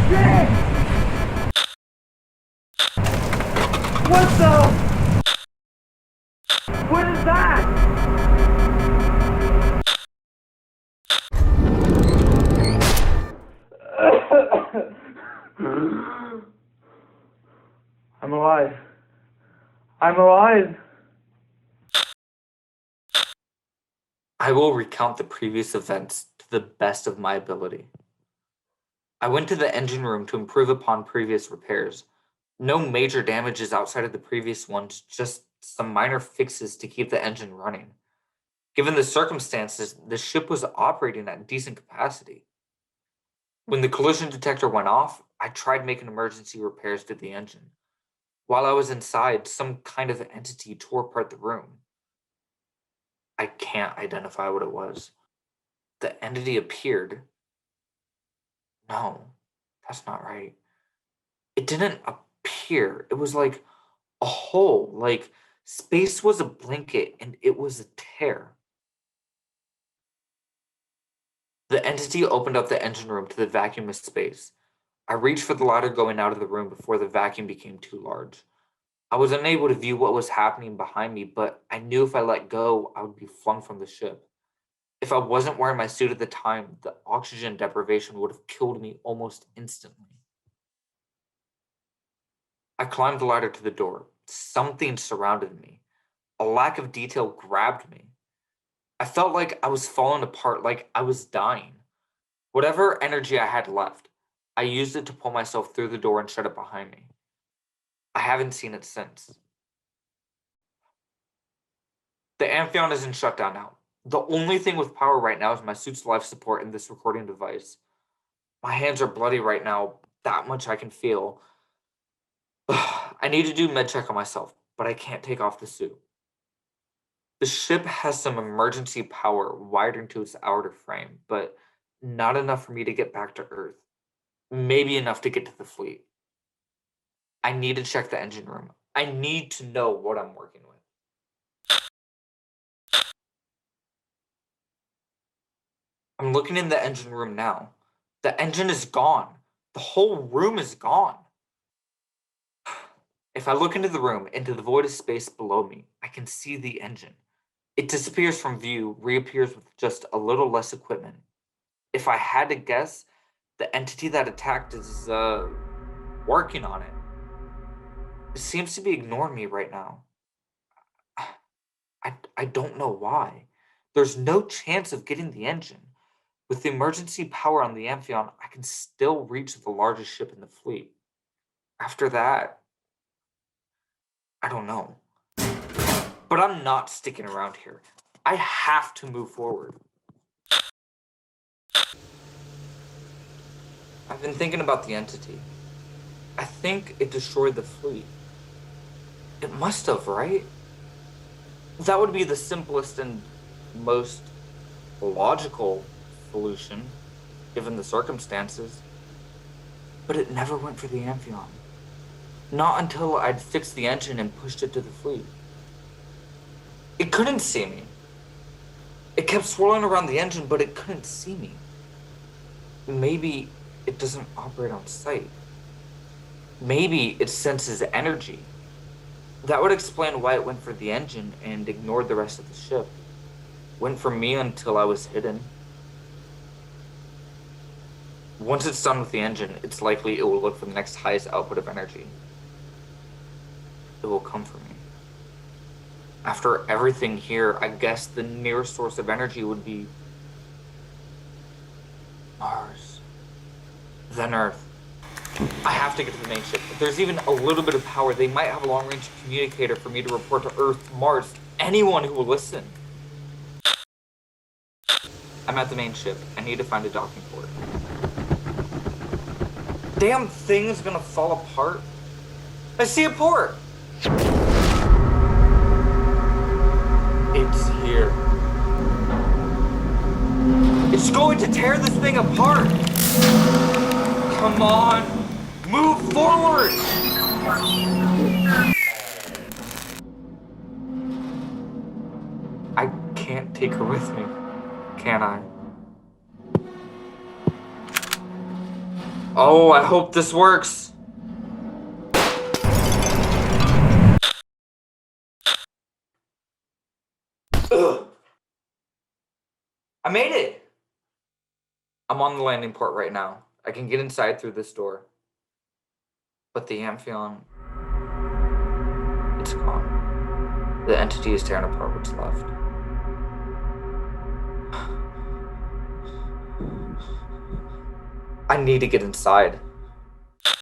Shit! What the? What is that? I'm alive. I'm alive. I will recount the previous events to the best of my ability. I went to the engine room to improve upon previous repairs. No major damages outside of the previous ones, just some minor fixes to keep the engine running. Given the circumstances, the ship was operating at decent capacity. When the collision detector went off, I tried making emergency repairs to the engine. While I was inside, some kind of entity tore apart the room. I can't identify what it was. The entity appeared. No, that's not right. It didn't appear. It was like a hole, like space was a blanket and it was a tear. The entity opened up the engine room to the vacuum of space. I reached for the ladder going out of the room before the vacuum became too large. I was unable to view what was happening behind me, but I knew if I let go, I would be flung from the ship. If I wasn't wearing my suit at the time, the oxygen deprivation would have killed me almost instantly. I climbed the ladder to the door. Something surrounded me. A lack of detail grabbed me. I felt like I was falling apart, like I was dying. Whatever energy I had left, I used it to pull myself through the door and shut it behind me. I haven't seen it since. The Amphion isn't shut down now. The only thing with power right now is my suit's life support and this recording device. My hands are bloody right now, that much I can feel. I need to do med check on myself, but I can't take off the suit. The ship has some emergency power wired into its outer frame, but not enough for me to get back to Earth. Maybe enough to get to the fleet. I need to check the engine room. I need to know what I'm working with. I'm looking in the engine room now. The engine is gone. The whole room is gone. If I look into the room, into the void of space below me, I can see the engine. It disappears from view, reappears with just a little less equipment. If I had to guess, the entity that attacked is, working on it. It seems to be ignoring me right now. I don't know why. There's no chance of getting the engine. With the emergency power on the Amphion, I can still reach the largest ship in the fleet. After that, I don't know. But I'm not sticking around here. I have to move forward. I've been thinking about the entity. I think it destroyed the fleet. It must have, right? That would be the simplest and most logical solution, given the circumstances. But it never went for the Amphion. Not until I'd fixed the engine and pushed it to the fleet. It couldn't see me. It kept swirling around the engine, but it couldn't see me. Maybe it doesn't operate on sight. Maybe it senses energy. That would explain why it went for the engine and ignored the rest of the ship. Went for me until I was hidden. Once it's done with the engine, it's likely it will look for the next highest output of energy. It will come for me. After everything here, I guess the nearest source of energy would be Mars, then Earth. I have to get to the main ship. If there's even a little bit of power, they might have a long-range communicator for me to report to Earth, Mars, anyone who will listen. I'm at the main ship. I need to find a docking port. Damn thing is gonna fall apart. I see a port! It's here. It's going to tear this thing apart! Come on! Move forward! I can't take her with me, can I? Oh, I hope this works. Ugh. I made it. I'm on the landing port right now. I can get inside through this door. But the Amphion, it's gone. The entity is tearing apart what's left. I need to get inside.